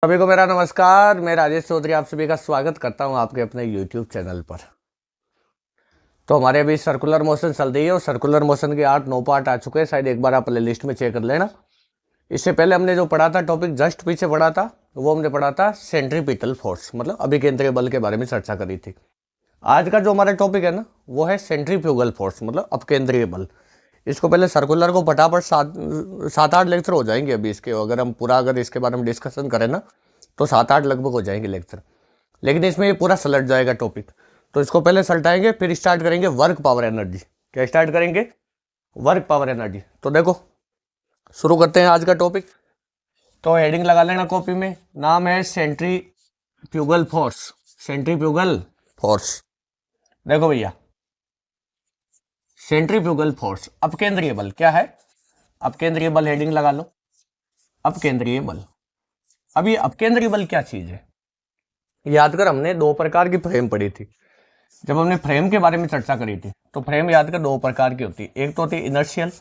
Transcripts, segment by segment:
सभी को मेरा नमस्कार। मैं राजेश चौधरी आप सभी का स्वागत करता हूं आपके अपने YouTube चैनल पर। तो हमारे अभी सर्कुलर मोशन चल रही है और सर्कुलर मोशन के 8-9 पार्ट आ चुके हैं। शायद एक बार आप प्ले लिस्ट में चेक कर लेना। इससे पहले हमने जो पढ़ा था टॉपिक जस्ट पीछे पढ़ा था वो हमने पढ़ा था सेंट्रीपिटल फोर्स, मतलब अभिकेंद्रीय बल के बारे में चर्चा करी थी। आज का जो हमारा टॉपिक है ना वो है सेंट्रीफ्यूगल फोर्स, मतलब अपकेंद्रीय बल। इसको पहले सर्कुलर को फटाफट 7-8 लेक्चर हो जाएंगे अभी इसके। अगर इसके बारे में डिस्कशन करें ना तो 7-8 लगभग हो जाएंगे लेक्चर, लेकिन इसमें ये पूरा सलट जाएगा टॉपिक। तो इसको पहले सलटाएंगे, फिर स्टार्ट करेंगे वर्क पावर एनर्जी। क्या स्टार्ट करेंगे? Work power energy. तो देखो शुरू करते हैं आज का टॉपिक। तो हेडिंग लगा लेना कॉपी में, नाम है सेंट्रीफ्यूगल फोर्स। Centrifugal force. देखो भैया, सेंट्रीफ्यूगल फोर्स अपकेंद्रीय बल क्या है? अपकेंद्रीय बल हेडिंग लगा लो, अपकेंद्रीय बल। अब ये अपकेंद्रीय बल क्या चीज है? याद कर, हमने 2 प्रकार की फ्रेम पढ़ी थी। जब हमने फ्रेम के बारे में चर्चा करी थी तो फ्रेम याद कर 2 प्रकार की होती है। एक तो होती है इनर्शियल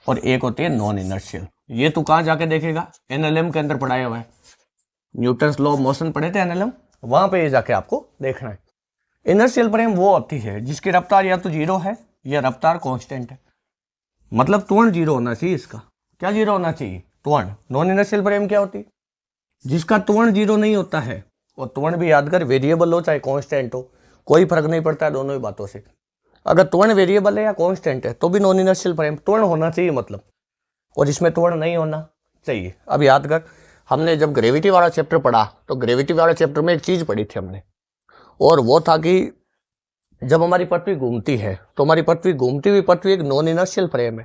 और एक होती है नॉन इनर्शियल। ये तू कहां जाके देखेगा? एनएलएम के अंदर पढ़ाया हुआ है। न्यूटन्स लॉ ऑफ मोशन पढ़े थे एनएलएम, वहां पे ये जाके आपको देखना है। इनर्शियल फ्रेम वो होती है जिसकी रफ्तार या तो 0 है या रफ्तार कांस्टेंट है, मतलब त्वरण 0 होना चाहिए इसका। क्या 0 होना चाहिए? त्वरण। नॉन इनर्शियल फ्रेम क्या होती है? जिसका त्वरण 0 नहीं होता है, और त्वरण भी याद कर वेरिएबल हो चाहे कांस्टेंट हो, कोई फर्क नहीं पड़ता है दोनों ही बातों से। अगर त्वरण वेरिएबल है या कांस्टेंट है तो भी नॉन इनर्शियल फ्रेम। त्वरण होना चाहिए मतलब, और इसमें त्वरण नहीं होना चाहिए। अब याद कर, हमने जब ग्रेविटी वाला चैप्टर पढ़ा तो ग्रेविटी वाले चैप्टर में एक चीज पढ़ी थी हमने, और वो था कि जब हमारी पृथ्वी घूमती है तो हमारी पृथ्वी घूमती हुई पृथ्वी एक नॉन इनर्शियल फ्रेम है,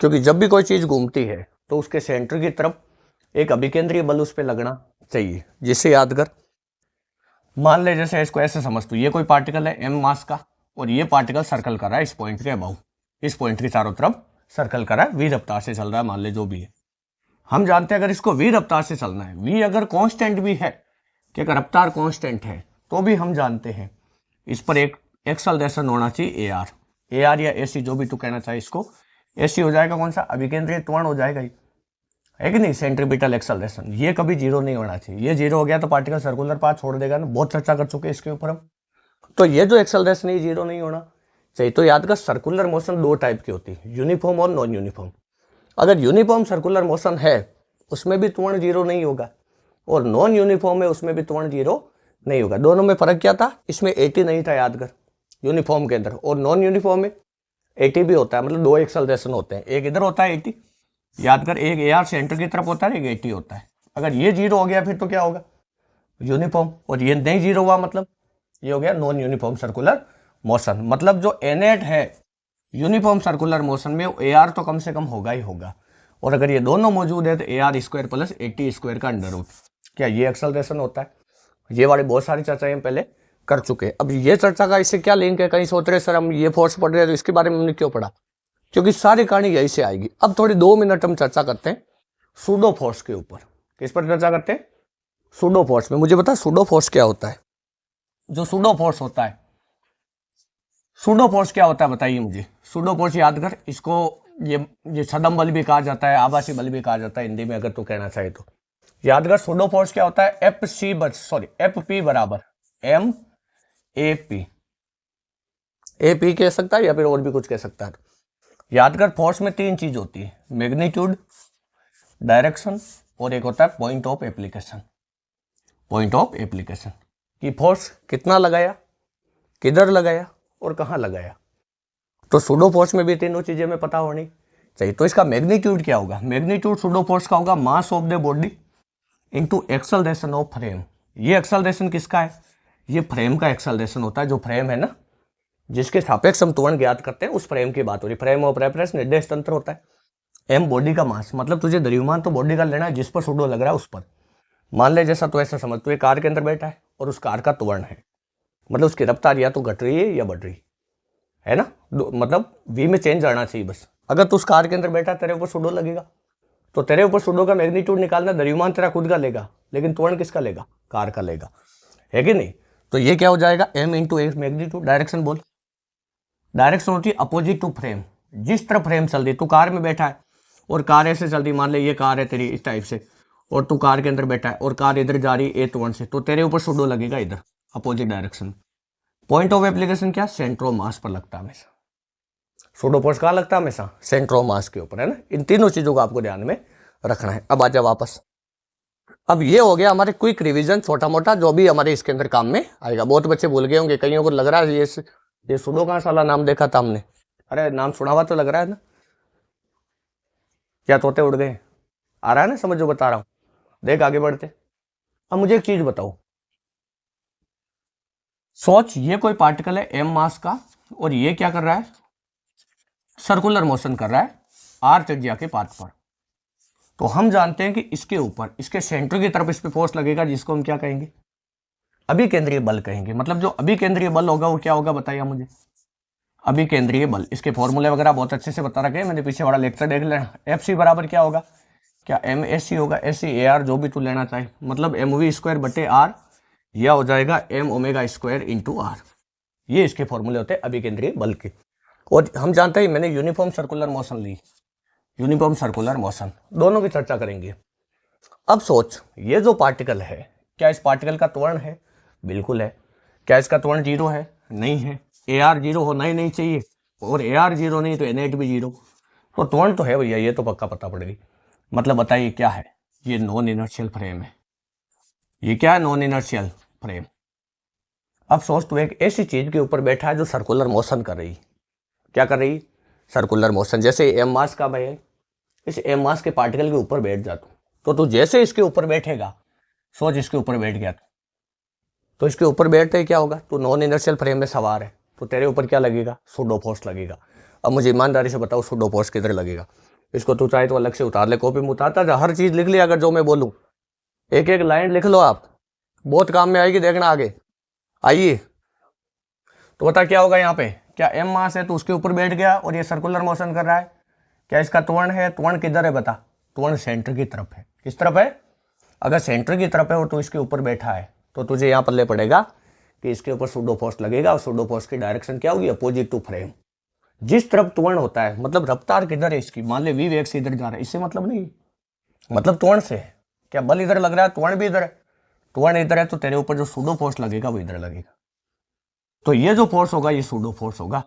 क्योंकि जब भी कोई चीज घूमती है तो उसके सेंटर की तरफ एक अभिकेंद्रीय बल उस पर लगना चाहिए। जिससे याद कर, मान ले जैसे इसको ऐसे समझ तू, ये कोई पार्टिकल है m मास का, और ये पार्टिकल सर्कल कर रहा है इस पॉइंट के अबाउ, इस पॉइंट के चारों तरफ सर्कल कर रहा है, v रफ्तार से चल रहा है, मान ले जो भी है। हम जानते हैं अगर इसको v रफ्तार से चलना है, v अगर कांस्टेंट भी है कि अगर रफ्तार कांस्टेंट है तो भी हम जानते हैं इस पर एक एक्सेलरेशन होना चाहिए AR। AR या AC जो भी तू कहना चाहे, इसको AC हो जाएगा कौन सा? अभिकेंद्रीय त्वरण हो जाएगा ही, है कि नहीं? Centripetal acceleration. ये कभी 0 नहीं होना चाहिए। ये 0 हो गया तो पार्टिकल सर्कुलर पाथ छोड़ देगा ना, बहुत चर्चा कर चुके हैं इसके ऊपर हम। तो ये जो एक्सेलरेशन है 0 नहीं होना चाहिए। तो याद कर, सर्कुलर मोशन 2 टाइप की होती है, यूनिफॉर्म और नॉन यूनिफॉर्म। अगर यूनिफॉर्म सर्कुलर मोशन है उसमें भी त्वरण 0 नहीं होगा, और नॉन यूनिफॉर्म है उसमें भी त्वरण 0 नहीं होगा। दोनों में फर्क क्या था? इसमें 80 नहीं था याद कर, यूनिफॉर्म के अंदर, और नॉन यूनिफॉर्म में 80 भी होता है, मतलब 2 एक्सेलरेशन होते हैं। एक इधर होता है 80, याद कर, एक AR सेंटर की तरफ होता है, एक 80 होता है। अगर ये 0 हो गया फिर तो क्या होगा? यूनिफॉर्म। और ये नहीं 0 हुआ मतलब ये हो गया नॉन यूनिफॉर्म सर्कुलर मोशन। मतलब जो एनेट है यूनिफॉर्म सर्कुलर मोशन में AR तो कम से कम होगा ही होगा, और अगर ये दोनों मौजूद है तो AR स्क्वायर प्लस 80 स्क्वायर का अंडर रूट। क्या ये एक्सेलरेशन होता है? ये वाली बहुत सारी चर्चाएं हम पहले कर चुके हैं। अब ये चर्चा का इससे क्या लिंक है? कहीं सोच रहे सर हम ये फोर्स पढ़ रहे हैं तो इसके बारे में हमने क्यों पढ़ा? क्योंकि सारी कहानी यही से आएगी। अब थोड़ी 2 मिनट हम चर्चा करते हैं सूडो फोर्स के ऊपर। किस पर चर्चा करते हैं? सूडो फोर्स में। मुझे बता सूडो फोर्स क्या होता है? जो सूडो फोर्स होता है, सूडो फोर्स क्या होता है बताइए मुझे। सूडो फोर्स याद कर, इसको ये छद्म बल भी कहा जाता है, आभासी बल भी कहा जाता है हिंदी में अगर तू कहना चाहे तो। याद कर सूडो फोर्स क्या होता है? FP बराबर MAP। AP कह सकता है या फिर और भी कुछ कह सकता है। याद कर, फोर्स में 3 चीज होती है, मैग्नीट्यूड, डायरेक्शन, और एक होता है point of application. Point of application कि फोर्स कितना लगाया, किधर लगाया और कहां लगाया। तो सूडो फोर्स में भी तीनों चीजें में पता होनी चाहिए। तो इसका मैग्नीट्यूड क्या होगा? मैग्नीट्यूड सूडो फोर्स का होगा mass of the body into acceleration of frame. ये एक्सेलरेशन किसका है? ये फ्रेम का एक्सेलरेशन होता है। जो फ्रेम है ना, जिसके सापेक्ष हम त्वरण ज्ञात करते हैं, उस फ्रेम की बात हो रही। फ्रेम ऑफ रेफरेंस निर्देश तंत्र होता है। M बॉडी का मास, मतलब तुझे द्रव्यमान तो बॉडी का लेना है जिस पर सूडो लग रहा है उस पर। मान ले जैसा तो ऐसा समझ, तू एक कार के अंदर बैठा है और उस कार का त्वरण है, मतलब उसकी रफ्तार या तो घट रही है या बढ़ रही है ना, मतलब V में चेंज आना चाहिए बस। अगर तू उस कार के अंदर बैठा, तेरे ऊपर सूडो लगेगा तो तेरे ऊपर सूडो का मैग्नीट्यूड निकालना, द्रव्यमान तेरा खुद का लेगा, लेकिन त्वरण किसका लेगा? कार का लेगा, है कि नहीं? तो ये क्या हो जाएगा? M into x magnitude. Direction बोल। डायरेक्शन होती है अपोजिट टू फ्रेम। जिस तरफ फ्रेम चल रही, तू कार में बैठा है और कार ऐसे चल रही, मान ले ये कार है तेरी इस टाइप से, और तू कार के अंदर बैठा है और कार इधर जा रही है A1 से, तो तेरे ऊपर सुडो लगेगा इधर opposite direction. Point of application क्या, सेंटर ऑफ मास पर लगता है हमेशा। सुडो फोर्स कहाँ लगता है हमेशा, सेंटर ऑफ मास के ऊपर, है ना। इन तीनों चीजों को आपको ध्यान में रखना है। अब आजा वापस। अब ये हो गया हमारे क्विक रिवीजन, छोटा मोटा जो भी हमारे इसके अंदर काम में आएगा। बहुत बच्चे भूल गए होंगे, कईयों को लग रहा है ये सुडो कहाँ साला नाम देखा था हमने, अरे नाम सुना हुआ तो लग रहा है ना, क्या तोते उड़ गए, आ रहा है ना समझ जो बता रहा हूं। देख आगे बढ़ते। अब मुझे एक चीज बताओ, सोच ये कोई पार्टिकल है m मास का और ये क्या कर रहा है, सर्कुलर मोशन कर रहा है r त्रिज्या के पाथ पर। तो हम जानते हैं कि इसके ऊपर, इसके सेंटर की तरफ इस पे फोर्स लगेगा जिसको हम क्या कहेंगे, अभिकेंद्रीय बल कहेंगे। मतलब जो अभिकेंद्रीय बल होगा वो क्या होगा बताइए मुझे, अभिकेंद्रीय बल। इसके फॉर्मूले वगैरह बहुत अच्छे से बता रखे हैं, मैंने पीछे वाला लेक्चर देख लेना। FC बराबर क्या होगा, क्या MSC होगा, SC AR जो भी तू लेना चाहे, मतलब mv² बटे r, यह हो जाएगा m⍵² इंटू r। ये इसके फॉर्मूले होते हैं अभिकेंद्रीय बल के। और हम जानते हैं, मैंने यूनिफॉर्म सर्कुलर मोशन ली, यूनिफॉर्म सर्कुलर मोशन, दोनों की चर्चा करेंगे। अब सोच ये जो पार्टिकल है, क्या इस पार्टिकल का त्वरण है, बिल्कुल है। क्या इसका त्वरण 0 है, नहीं है। AR 0 होना ही नहीं चाहिए, और AR 0 नहीं तो NH भी 0, तो त्वरण तो है भैया, ये तो पक्का पता पड़ेगी। मतलब बताइए क्या है, ये नॉन इनर्शियल फ्रेम है। ये क्या है, नॉन इनर्शियल फ्रेम। अब सोच तू एक ऐसी चीज के ऊपर बैठा है जो सर्कुलर मोशन कर रही, क्या कर रही, सर्कुलर मोशन। जैसे m मास का भाई, इस m मास के पार्टिकल के ऊपर बैठ जा तो तू जैसे इसके ऊपर बैठेगा, सोच इसके ऊपर बैठ गया तो इसके ऊपर बैठते ही क्या होगा, तू नॉन इनर्शियल फ्रेम में सवार है, तो तेरे ऊपर क्या लगेगा, सुडो फोर्स लगेगा। अब मुझे ईमानदारी से बताओ सुडो फोर्स किधर लगेगा। इसको तू चाहे तो अलग से उतार ले, कॉपी में उतारता जा, हर चीज लिख लिया अगर जो मैं बोलूँ, एक एक लाइन लिख लो आप, बहुत काम में आएगी, देखना आगे। आइए तो बता क्या होगा यहाँ पे, क्या m मास है तो उसके ऊपर बैठ गया और ये सर्कुलर मोशन कर रहा है। क्या इसका त्वरण है, त्वरण किधर है बता, त्वरण सेंटर की तरफ है। किस तरफ है, अगर सेंटर की तरफ है और तू इसके ऊपर बैठा है तो तुझे यहाँ पल्ले पड़ेगा कि इसके ऊपर सुडो फोर्स लगेगा, और सुडो फोर्स की डायरेक्शन क्या होगी, अपोजिट टू फ्रेम। जिस तरफ त्वरण होता है, मतलब रफ्तार किधर है इसकी, मान ले v वेग से इधर जा रहा है, इससे मतलब नहीं, मतलब त्वरण से है। क्या बल इधर लग रहा है, त्वरण भी इधर है, त्वरण इधर है तो तेरे ऊपर जो सुडो फोर्स लगेगा वो इधर लगेगा। तो ये जो फोर्स होगा ये सुडो फोर्स होगा।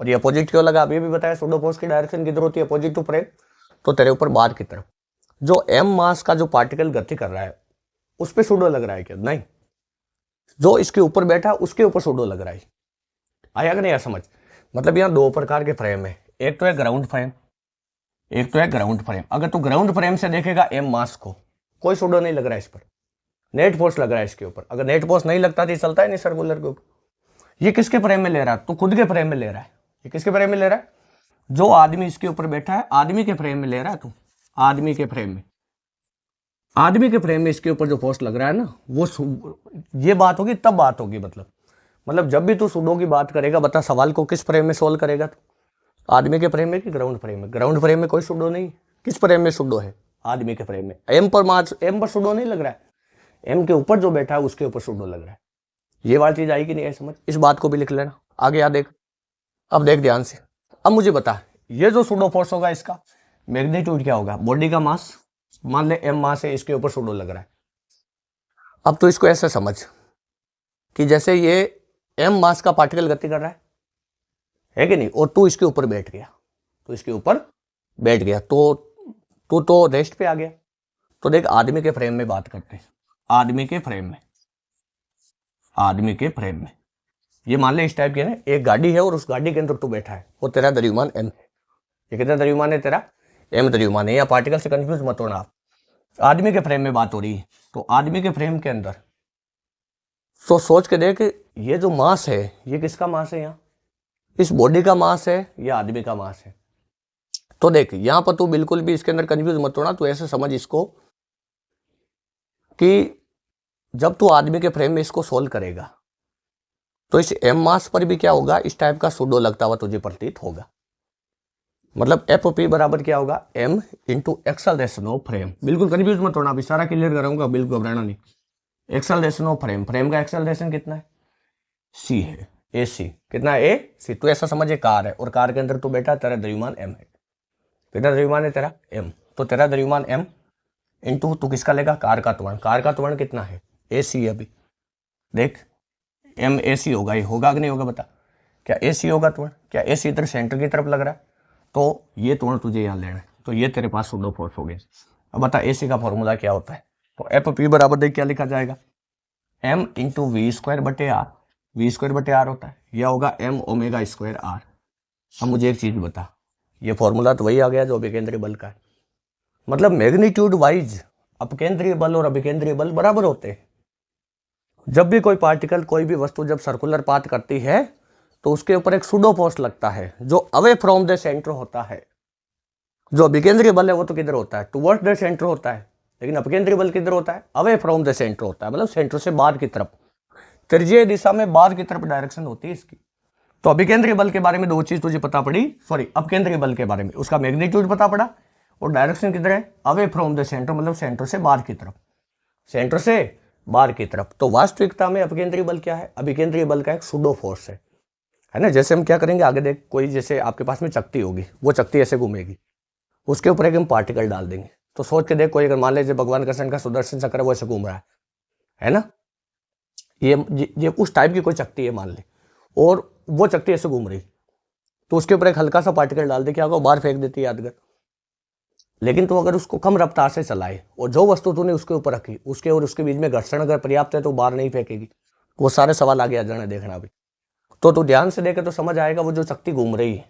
और ये अपोजिट क्यों लगा, अभी भी बताया, सुडो फोर्स की डायरेक्शन किधर होती है, अपोजिट टू फ्रेम, तो तेरे ऊपर बाहर की तरफ। जो m मास का जो पार्टिकल गति कर रहा है उस पर सुडो लग रहा है क्या, नहीं, जो इसके ऊपर बैठा उसके ऊपर सुडो लग रहा है। आया कि नहीं आया समझ। मतलब यहाँ दो प्रकार के फ्रेम है, एक तो है ग्राउंड फ्रेम, एक तो है ग्राउंड फ्रेम। अगर तू ग्राउंड फ्रेम से देखेगा m मास को, कोई सुडो नहीं लग रहा है इस पर, नेट फोर्स लग रहा है इसके ऊपर। अगर नेट फोर्स नहीं लगता तो चलता है नहीं सर्कुलर के ऊपर। ये किसके फ्रेम में ले रहा है, तू खुद के फ्रेम में ले रहा है। ये किसके फ्रेम में ले रहा है, जो आदमी इसके ऊपर बैठा है आदमी के फ्रेम में ले रहा है तू, आदमी के फ्रेम में, आदमी के फ्रेम में इसके ऊपर जो फोर्स लग रहा है ना वो, ये बात होगी तब बात होगी। मतलब जब भी तू सुडो की बात करेगा बता सवाल को किस फ्रेम में सोल्व करेगा तू, आदमी के फ्रेम में कि ग्राउंड फ्रेम में। ग्राउंड फ्रेम में कोई सुडो नहीं, किस फ्रेम में सुडो है, आदमी के फ्रेम में। एम पर सुडो नहीं लग रहा है, एम के ऊपर जो बैठा है उसके ऊपर सुडो लग रहा है। ये वाली चीज आई कि नहीं है समझ, इस बात को भी लिख लेना आगे। आ देख, अब देख ध्यान से। अब मुझे बता ये जो सुडो फोर्स होगा इसका मैग्नीट्यूड क्या होगा, बॉडी का मास, मान ले m मास है, इसके ऊपर सुडो लग रहा है। अब तो इसको ऐसे समझ कि जैसे ये m मास का पार्टिकल गति कर रहा है कि नहीं, और तू इसके ऊपर बैठ गया, तो इसके ऊपर बैठ गया तो तू तो रेस्ट पे आ गया। तो देख आदमी के फ्रेम में बात करते हैं, आदमी के फ्रेम में, आदमी के फ्रेम में ये मान ले इस टाइप की है ना, एक गाड़ी है और उस गाड़ी के अंदर तू बैठा है, वो तेरा द्रव्यमान m है। ये कितना द्रव्यमान है तेरा, m द्रव्यमान है। या पार्टिकल से कंफ्यूज मत होना आप, आदमी के फ्रेम में बात हो रही है। तो आदमी के फ्रेम के अंदर तो सोच के देख, ये जो मास है ये किसका मास है, यहाँ इस बॉडी का मास है या आदमी का मास है। तो देख यहां पर तू बिल्कुल भी इसके अंदर कंफ्यूज मत होना, तू ऐसे समझ इसको कि जब तू आदमी के फ्रेम में इसको सोल्व करेगा तो इस m मास पर भी क्या होगा, इस टाइप का सुडो लगता हुआ तुझे प्रतीत होगा। मतलब एफ पी बराबर क्या होगा, m into acceleration of frame. बिल्कुल कंफ्यूज मत होना, अभी सारा क्लियर कराऊंगा, बिल्कुल घबराना नहीं। एक्सेलरेशन ऑफ फ्रेम, फ्रेम का एक्सेलरेशन कितना है, c है, ए सी कितना है, ए सी। तू ऐसा समझे कार है और कार के अंदर तू बैठा, तेरा द्रव्यमान m है। कितना द्रव्यमान है तेरा, m। तो तेरा द्रव्यमान m, इंटू तो किसका लेगा, कार का त्वरण। कार का त्वरण कितना है, AC है। अभी देख MAC होगा, ये होगा कि नहीं होगा बता, क्या AC होगा त्वरण, क्या AC इधर सेंटर की तरफ लग रहा है, तो ये त्वरण तुझे यहाँ लेना है, तो ये तेरे पास सूडो फोर्स हो गया। अब बता AC का फॉर्मूला क्या होता है, तो FP बराबर देख क्या लिखा जाएगा, M into V² R, V² होता है, यह होगा M ω² R। अब मुझे एक चीज बता, ये फॉर्मूला तो वही आ गया जो अभिकेंद्रीय बल का है, मतलब मैग्नीट्यूड वाइज अपकेंद्रीय बल और अभिकेंद्रीय बल बराबर होते हैं। जब भी कोई पार्टिकल, कोई भी वस्तु जब सर्कुलर पाथ करती है तो उसके ऊपर एक सूडो फोर्स लगता है जो अवे फ्रॉम द सेंटर होता है। जो अभिकेंद्रीय बल है वो तो किधर होता है, टुवर्ड्स द सेंटर होता है, लेकिन अपकेंद्रीय बल किधर होता है, अवे फ्रॉम द सेंटर होता है, मतलब सेंटर से बाहर की तरफ, त्रिज्यीय दिशा में बाहर की तरफ डायरेक्शन होती है इसकी। तो अभिकेंद्रीय बल के बारे में दो चीज तुझे पता पड़ी, सॉरी अपकेंद्रीय बल के बारे में उसका मैग्नीट्यूड पता पड़ा और डायरेक्शन किधर है, अवे फ्रॉम द सेंटर, मतलब सेंटर से बाहर की तरफ, सेंटर से बाहर की तरफ। तो वास्तविकता में अपकेंद्रीय बल क्या है, अभिकेंद्रीय बल का एक सूडो फोर्स है ना। जैसे हम क्या करेंगे आगे देख, कोई जैसे आपके पास में चक्ति होगी, वो चक्ति ऐसे घूमेगी, उसके ऊपर एक हम पार्टिकल डाल देंगे, तो सोच के देख, कोई अगर मान लीजिए भगवान कृष्ण का सुदर्शन चक्र वो ऐसे घूम रहा है ना, ये उस टाइप की कोई चक्ति है मान ले, और वो चक्ति ऐसे घूम रही, तो उसके ऊपर एक हल्का सा पार्टिकल डाल दे, क्या होगा, बाहर फेंक देती है यादगार। लेकिन तो अगर उसको कम रफ्तार से चलाए और जो वस्तु तूने उसके ऊपर रखी, उसके और उसके बीच में घर्षण अगर पर्याप्त है तो बाहर नहीं फेंकेगी। वो सारे सवाल आगे आ जाना, देखना अभी। तो तू ध्यान से देखे तो समझ आएगा, वो जो चक्ति घूम रही है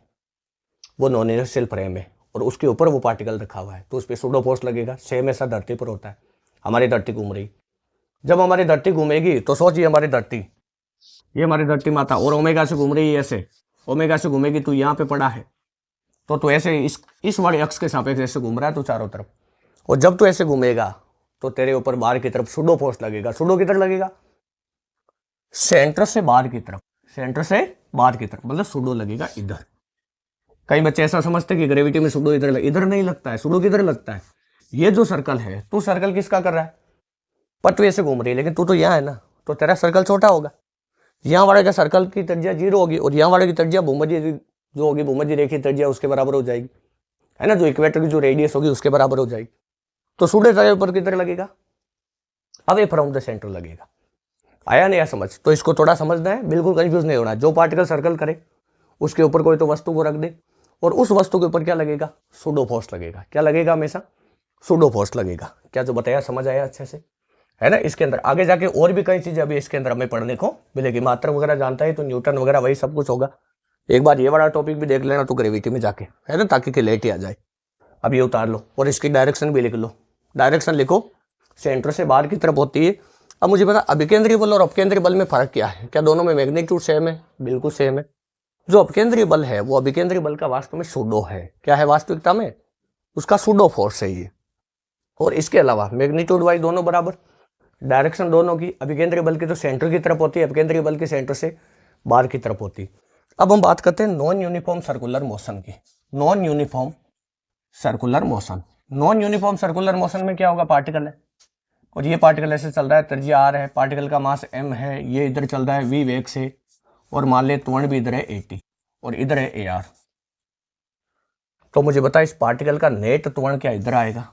वो नॉन इनर्शियल फ्रेम है और उसके ऊपर वो पार्टिकल रखा हुआ है, तो उस पर सूडो फोर्स लगेगा। सेम ऐसा धरती पर होता है, हमारी धरती घूम रही, जब हमारी धरती घूमेगी तो सोचिए हमारी धरती, ये हमारी धरती माता और ओमेगा से घूम रही है, ऐसे ओमेगा से घूमेगी, तू यहाँ पे पड़ा है तो ऐसे इस वाले अक्ष के सापेक्ष ऐसे घूम रहा है तो चारों तरफ, और जब तू ऐसे घूमेगा तो तेरे ऊपर बाहर की तरफ सूडो फोर्स लगेगा। सूडो किधर लगेगा, सेंटर से बाहर की तरफ, सेंटर से बाहर की तरफ, मतलब सूडो लगेगा इधर। कई बच्चे ऐसा समझते हैं कि ग्रेविटी में सूडो इधर इधर नहीं लगता है, सूडो किधर लगता है, ये जो सर्कल है, तू सर्कल किसका कर रहा है, पर तू ऐसे घूम रही है, लेकिन तू तो यहाँ है ना, तो तेरा सर्कल छोटा होगा, यहाँ वाले का सर्कल की त्रिज्या 0 होगी और यहाँ वाले की त्रिज्या भूमध्य जो होगी, भूमध्य रेखीय त्रिज्या उसके बराबर हो जाएगी, है ना, जो इक्वेटर की जो रेडियस होगी उसके बराबर हो जाएगी। तो सूडो तेरे ऊपर किधर लगेगा, अवे फ्रॉम द सेंटर लगेगा। आया नहीं समझ, तो इसको थोड़ा समझना है, बिल्कुल कंफ्यूज नहीं होना। जो पार्टिकल सर्कल करे उसके ऊपर कोई तो वस्तु को रख दे और उस वस्तु के ऊपर क्या लगेगा, सूडो फोर्स लगेगा। क्या लगेगा, हमेशा सूडो फोर्स लगेगा। क्या जो बताया समझ आया अच्छे से, है ना। इसके अंदर आगे जाके और भी कई चीजें अभी इसके अंदर हमें पढ़ने को मिलेगी। मात्रक वगैरह जानता है तो न्यूटन वगैरह वही सब कुछ होगा। एक बार ये वाला टॉपिक भी देख लेना तो ग्रेविटी में जाके, है ना, ताकि क्लैरिटी आ जाए। अब ये उतार लो और इसकी डायरेक्शन भी लिख लो। डायरेक्शन लिखो, सेंटर से बाहर की तरफ होती है। अब मुझे पता अभिकेंद्रीय बल और अपकेंद्रीय बल में फर्क क्या है, क्या दोनों में मैग्नीट्यूड सेम है, बिल्कुल सेम है। जो अपकेंद्रीय बल है वो अभिकेंद्रीय बल का वास्तव में सूडो है। क्या है वास्तविकता में, उसका सूडो फोर्स है ये। और इसके अलावा मैग्नीट्यूड वाइज दोनों बराबर, डायरेक्शन दोनों की, अभिकेंद्रीय बल की तो सेंटर की तरफ होती है, अपकेंद्रीय बल की सेंटर से बाहर की तरफ होती है। अब हम बात करते हैं नॉन यूनिफॉर्म सर्कुलर मोशन की। Non uniform circular motion, non uniform circular motion में क्या होगा, पार्टिकल है और ये पार्टिकल ऐसे चल रहा है, त्रिज्या r है, पार्टिकल का मास m है, ये इधर चल रहा है v वेग से, और मान ले त्वरण भी इधर है 80 और इधर है ar। तो मुझे बता इस पार्टिकल का नेट त्वरण क्या इधर आएगा।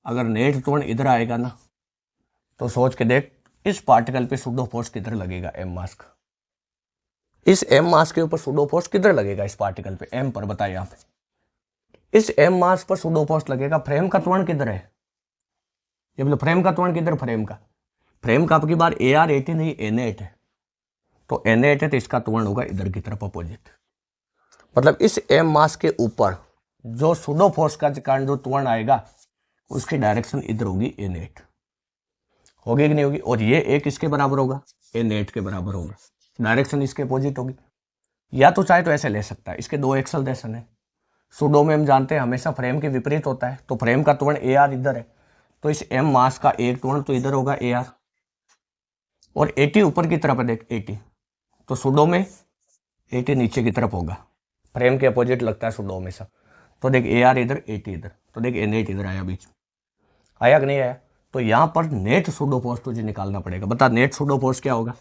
अगर नेट त्वरण इधर आएगा ना तो सोच के देख, इस पार्टिकल पे सूडो फोर्स किधर लगेगा, m मास का। इस m मास के ऊपर सूडो फोर्स किधर लगेगा, इस पार्टिकल पे m पर, बताइए यहाँ पे इस m मास पर सूडो फोर्स लगेगा। फ्रेम का त्वरण किधर है, ये बोलो फ्रेम का त्वरण किधर, फ्रेम का आपकी बार AR80 नहीं Na8 है, तो Na8 है तो इसका त्वरण होगा इधर की तरफ अपोजिट। मतलब इस m मास के ऊपर जो सूडो फोर्स का कारण जो त्वरण आएगा उसकी डायरेक्शन इधर होगी Na8, होगी कि नहीं होगी। और ये एक इसके बराबर होगा, Na8 के बराबर होगा, डायरेक्शन इसके अपोजिट होगी। या तो चाहे तो ऐसे ले सकता है, इसके दो एक्सेलरेशन है। सूडो में हम जानते हैं हमेशा फ्रेम के विपरीत होता है, तो फ्रेम का त्वरण AR इधर है, तो इस m मास का एक त्वरण तो इधर होगा AR, और 80 ऊपर की तरफ है देख 80, तो सूडो में 80 नीचे की तरफ होगा, फ्रेम के अपोजिट लगता है सूडो हमेशा। तो देख AR इधर 80 इधर, तो देख Na8 इधर आया बीच में, आया कि नहीं आया। तो यहाँ पर नेट सूडो फोर्स तुझे निकालना पड़ेगा। बता नेट सूडो फोर्स क्या होगा,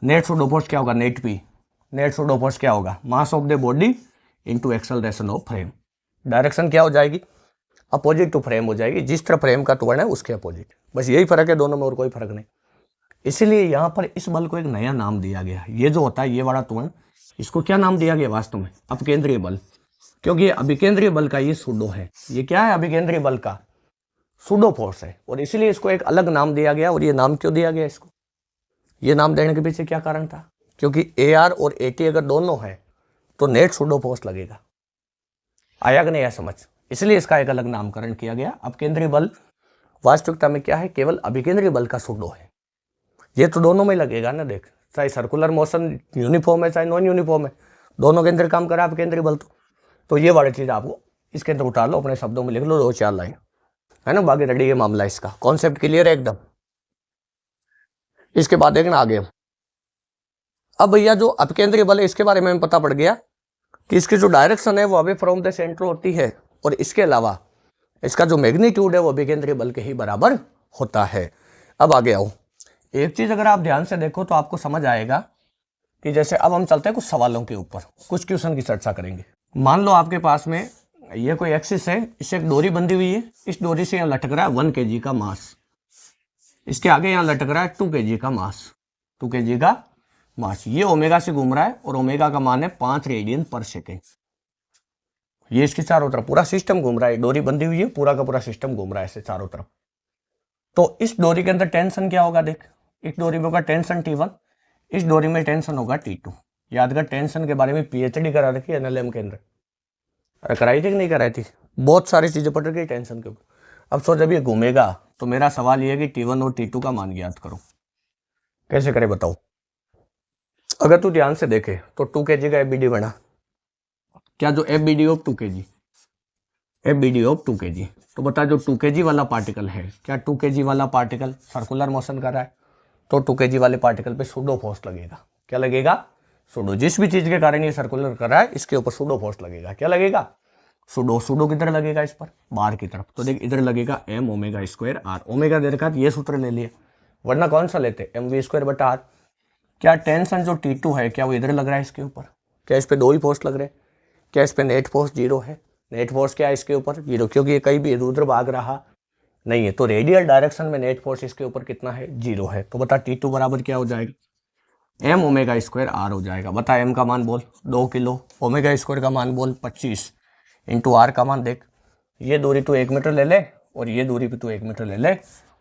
नेट सूडो फोर्स क्या होगा, net P। Net pseudo force क्या होगा, mass of the body into acceleration of frame. Direction क्या हो जाएगी, अपोजिट टू फ्रेम हो जाएगी, जिस तरह फ्रेम का त्वरण है उसके अपोजिट, बस यही फर्क है दोनों में और कोई फर्क नहीं। इसीलिए यहाँ पर इस बल को एक नया नाम दिया गया। ये जो होता है ये वाला त्वरण, इसको क्या नाम दिया गया वास्तव में? अपकेंद्रीय बल, क्योंकि ये अभिकेंद्रीय बल का ये सूडो है। ये क्या है? अभिकेंद्रीय बल का सूडो फोर्स है, और इसीलिए इसको एक अलग नाम दिया गया। और ये नाम क्यों दिया गया इसको? ये नाम देने के पीछे क्या कारण था? क्योंकि AR और AT अगर दोनों है तो नेट सूडो फोर्स लगेगा। आया कि नहीं आया समझ? इसलिए इसका एक अलग नामकरण किया गया। अपकेंद्रीय बल वास्तविकता में क्या है? केवल अभिकेंद्रीय बल का सूडो है। ये तो दोनों में लगेगा ना, देख, चाहे सर्कुलर मोशन यूनिफॉर्म है चाहे नॉन यूनिफॉर्म है, दोनों के अंदर काम करा अपकेंद्रीय बल। तो ये वाली चीज आपको इसके अंदर उतार लो, अपने शब्दों में लिख लो 2-4 लाइन, है ना। बाकी रेडी है मामला, इसका कॉन्सेप्ट क्लियर है एकदम। इसके बाद देखना आगे। अब भैया जो अपकेंद्रीय बल है इसके बारे में पता पड़ गया कि इसकी जो डायरेक्शन है वो अवे फ्रॉम द सेंटर होती है, और इसके अलावा इसका जो मैग्नीट्यूड है वो अभिकेंद्रीय बल के ही बराबर होता है। अब आगे आओ, एक चीज अगर आप ध्यान से देखो तो आपको समझ आएगा कि जैसे अब हम चलते हैं कुछ सवालों के ऊपर, कुछ क्वेश्चन की चर्चा करेंगे। मान लो आपके पास में ये कोई एक्सिस है, इससे एक डोरी बंधी हुई है, इस डोरी से यहाँ लटक रहा है 1 kg का मास, इसके आगे यहाँ लटक रहा है 2 kg का मास, 2 kg का मास। ये ओमेगा से घूम रहा है और ओमेगा का मान है 5 रेडियन पर सेकेंड। ये इसके चारों तरफ पूरा सिस्टम घूम रहा है, डोरी बंधी हुई है, पूरा का पूरा सिस्टम घूम रहा है इससे चारों तरफ। तो इस डोरी के अंदर टेंशन क्या होगा? देख, इस डोरी में होगा टेंशन T1, इस डोरी में टेंशन होगा T2। याद कर, टेंशन के बारे में PhD करा रखी है NLM के अंदर। अरे कराई थी कि नहीं कराई थी? बहुत सारी चीजें पढ़ रखी टेंशन के ऊपर। अब सोच, जब ये घूमेगा तो मेरा सवाल ये है कि T1 और T2 का मान ज्ञात करो। कैसे करे बताओ? अगर तू ध्यान से देखे तो 2 kg का FBD बना, क्या जो FBD of 2 kg, FBD of 2 kg, तो बता जो 2 kg वाला पार्टिकल है, क्या 2 kg वाला पार्टिकल सर्कुलर मोशन कर रहा है? तो 2 kg वाले पार्टिकल पे सूडो फोर्स लगेगा। क्या लगेगा? सूडो। जिस भी चीज के कारण ये सर्कुलर कर रहा है इसके ऊपर सूडो फोर्स लगेगा। क्या लगेगा? सूडो। सूडो किधर लगेगा? इस पर, बाहर की तरफ। तो देख, इधर लगेगा m omega square r। Omega दे रखा है, ये सूत्र ले लिया, वरना कौन सा लेते? mv स्क्वायर बटा r। क्या टेंशन जो T2 है क्या वो इधर लग रहा है इसके ऊपर? क्या इस पे 2 ही फोर्स लग रहे हैं? क्या इस पे नेट फोर्स 0 है? नेट फोर्स क्या है इसके ऊपर? 0, क्योंकि ये कहीं भी इधर उधर भाग रहा नहीं है। तो रेडियल डायरेक्शन में नेट फोर्स इसके ऊपर कितना है? 0 है। तो बता T2 बराबर क्या हो जाएगा? m ओमेगा स्क्वायर r हो जाएगा। बता m का मान बोल 2 किलो, ओमेगा स्क्वायर का मान बोल 25 इंटू r का मान देख, ये दूरी तू 1 मीटर ले ले और ये दूरी भी तू 1 मीटर ले ले,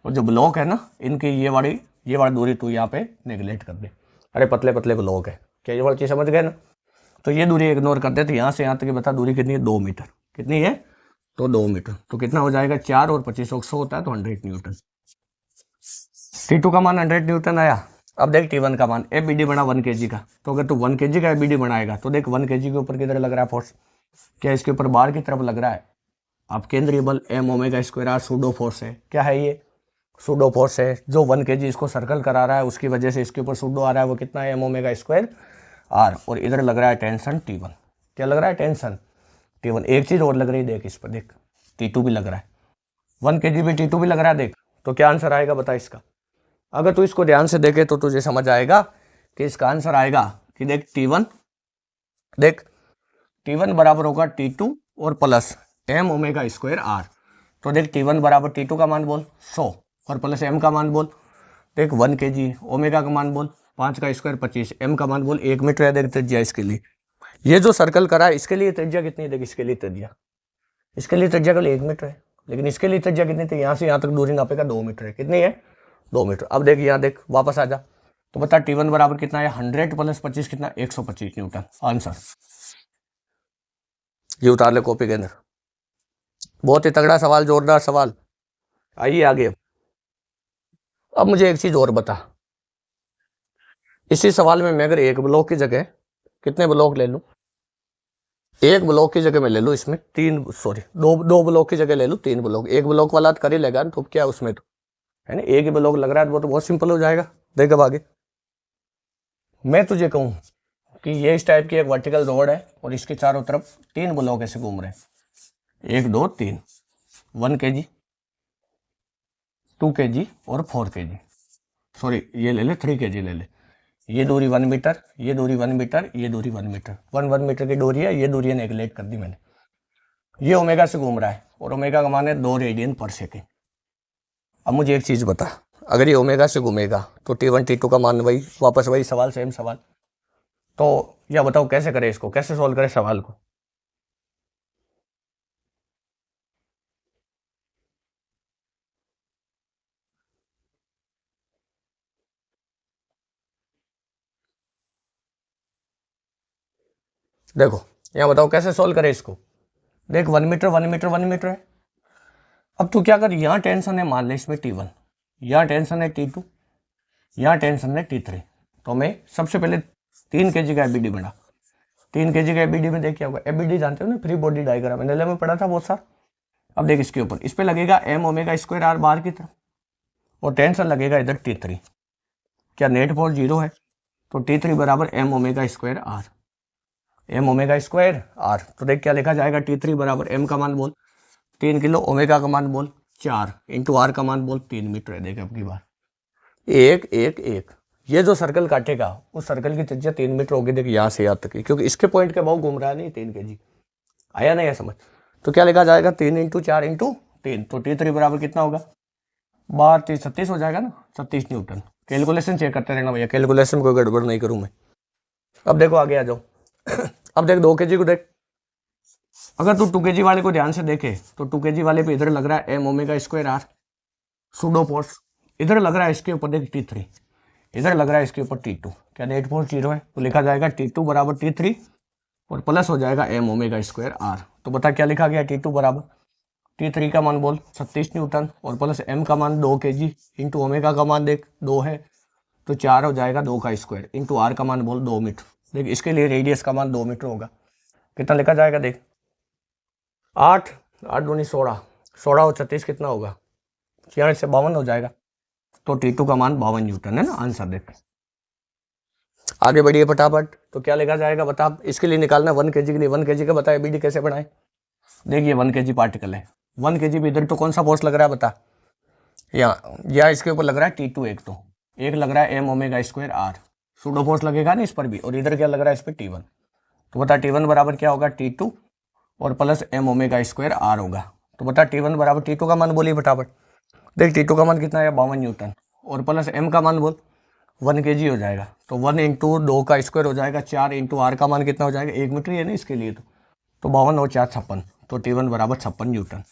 और जो ब्लॉक है ना इनकी ये वाली दूरी तू यहाँ पे नेगलेक्ट कर दे। अरे पतले पतले ब्लॉक है, क्या ये वाली चीज समझ गए ना? तो ये दूरी इग्नोर कर दे। तो यहाँ से यहाँ तक बता दूरी कितनी है? 2 मीटर। कितनी है? तो 2 मीटर। तो कितना हो जाएगा? 4 और 25 100 होता है, तो 100 न्यूटन। T2 का मान 100 न्यूटन आया। अब देख T1 का मान, FBD बना 1 kg का, तो अगर तू 1 kg का FBD बनाएगा तो देख 1 kg के ऊपर किधर लग रहा है फोर्स? क्या इसके ऊपर बाहर की तरफ लग रहा है? अपकेंद्रीय बल m omega square r pseudo force है। क्या है ये? सूडो फोर्स है। जो 1 kg इसको सर्कल करा रहा है उसकी वजह से इसके ऊपर सूडो आ रहा है, वो कितना है? m omega square r। और इधर लग रहा है टेंशन T1। क्या लग रहा है? Tension T1। एक चीज और लग रही है, देख इस पर, देख T2 भी लग रहा है, 1 kg पे T2 भी लग रहा है। देख, तो क्या आंसर आएगा बता इसका? अगर तू इसको ध्यान से देखे तो तुझे समझ आएगा कि इसका आंसर आएगा कि देख T1 बराबर होगा T2 और plus m omega square r। तो देख T1 बराबर T2 का मान बोल 100 और प्लस m का मान बोल, देख 1 kg, ओमेगा का मान बोल 5 का स्क्वायर 25, m का मान बोल 1 मीटर है। देख त्रिज्या इसके लिए, ये जो सर्कल करा है इसके लिए त्रिज्या कितनी है? देख इसके लिए त्रिज्या केवल 1 मीटर है, लेकिन इसके लिए त्रिज्या कितनी थी? यहाँ से यहाँ तक दूरी नापेगा 2 मीटर है। कितनी है? 2 मीटर। अब देख यहाँ देख, वापस आ जा, तो बता T1 बराबर कितना है? 100 प्लस 25 कितना? 125 न्यूटन। आंसर ये उतार ले कॉपी के अंदर। बहुत ही तगड़ा सवाल, जोरदार सवाल। आइए आगे। अब मुझे एक चीज और बता, इसी सवाल में मैं अगर एक ब्लॉक की जगह कितने ब्लॉक ले लूं? एक ब्लॉक की जगह मैं ले लूं इसमें दो ब्लॉक की जगह ले लूं 3 ब्लॉक। एक ब्लॉक वाला कर ही लेगा तो क्या उसमें, तो है ना, एक ही ब्लॉक लग रहा है, वो तो बहुत सिंपल हो जाएगा। देख अब आगे मैं तुझे कहूं कि ये इस टाइप की एक वर्टिकल रोड है और इसके चारों तरफ 3 ब्लॉक ऐसे घूम रहे हैं, 1 2 3, 1 kg, 2 kg और 4 kg, सॉरी ये ले ले 3 kg ले ले। ये दूरी 1 मीटर, ये दूरी 1 मीटर, ये दूरी 1 मीटर, 1 मीटर की दूरी है, ये दूरी नेगलेक्ट कर दी मैंने। ये ओमेगा से घूम रहा है और ओमेगा का मान है 2 रेडियन पर सेकेंड। अब मुझे एक चीज़ बता, अगर ये ओमेगा से घूमेगा तो T1 T2 का मान वही, वापस वही सवाल, सेम सवाल। तो या बताओ कैसे करें इसको, कैसे सोल्व करें सवाल को। देखो यहाँ बताओ कैसे सोल्व करें इसको। देख 1 मीटर 1 मीटर 1 मीटर है। अब तू क्या कर, यहाँ टेंशन है मान ले इसमें T1, यहाँ टेंशन है T2, यहाँ टेंशन है T3। तो मैं सबसे पहले 3 kg का एबीडी बना। 3 kg का एबीडी में देख क्या होगा, एबीडी जानते हो ना, फ्री बॉडी डायग्राम, एनएलएम में पढ़ा था बहुत सारा। अब देख इसके ऊपर, इस पे लगेगा m ओमेगा स्क्वायर r बाहर की तरफ, और टेंशन लगेगा इधर T3। क्या नेट फोर्स 0 है, तो T3 बराबर m omega square r, m omega square r। तो देख क्या लिखा जाएगा, T3 बराबर m का मान बोल 3 किलो, ओमेगा का मान बोल 4 इंटू r का मान बोल 3 मीटर है। देख अब की बार 1 1 1, ये जो सर्कल काटेगा उस सर्कल की त्रिज्या 3 मीटर होगी। देख यहाँ से यहाँ तक, क्योंकि इसके पॉइंट के भाव घूम रहा है नहीं 3 kg। आया नहीं है समझ। तो क्या लिखा जाएगा, 3 इंटू 4 इंटू 3, तो T3 बराबर कितना होगा, 12 30 36 हो जाएगा ना, 36 न्यूटन। कैलकुलेशन चेक करते रहना भैया, कैलकुलेशन कोई गड़बड़ नहीं करूँ मैं। अब देखो आगे आ जाओ। अब देख 2 kg को देख, अगर तू 2 kg वाले को ध्यान से देखे तो 2 kg वाले पे इधर लग रहा है m omega square r pseudo force, इधर लग रहा है इसके ऊपर देख T3, इधर लग रहा है इसके ऊपर T2। क्या नेट फोर्स 0 है, तो लिखा जाएगा T2 बराबर T3 और प्लस हो जाएगा m ओमेगा स्क्वायर r। तो बता क्या लिखा गया, T2 बराबर T3 का मान बोल 36 न्यूटन और प्लस m का मान 2 kg इंटू ओमेगा का मान देख 2 है तो 4 हो जाएगा 2 का स्क्वायर इंटू r का मान बोल 2 मीटर। देख इसके लिए रेडियस का मान 2 मीटर होगा। कितना लिखा जाएगा देख, 8 8 दूनी 16, 16 और 36 कितना होगा, 46 से 52 हो जाएगा। तो T2 का मान 52 न्यूटन है ना, आंसर देख। आगे बढ़िए फटाफट। तो क्या लिखा जाएगा बता, इसके लिए निकालना 1 kg के लिए, 1 kg का बता एबीडी कैसे बनाए। देखिए 1 kg पार्टिकल है, 1 kg भी इधर तो कौन सा फोर्स लग रहा है बता, या इसके ऊपर लग रहा है T2, एक लग रहा है m omega square r, pseudo force लगेगा ना इस पर भी, और इधर क्या लग रहा है इस पर T1। तो बता T1 बराबर क्या होगा, T2 और plus m omega square r होगा। तो बता T1 बराबर T2 का मान बोलिए फटाफट। देख T2 का मान कितना है, 52 न्यूटन और प्लस m का मान बोल 1 kg हो जाएगा। तो 1 इंटू 2 का स्क्वायर हो जाएगा 4 इंटू r का मान कितना हो जाएगा, 1 मीटर ही है ना इसके लिए। तो 52 और 4 56, तो T1 बराबर 56 न्यूटन।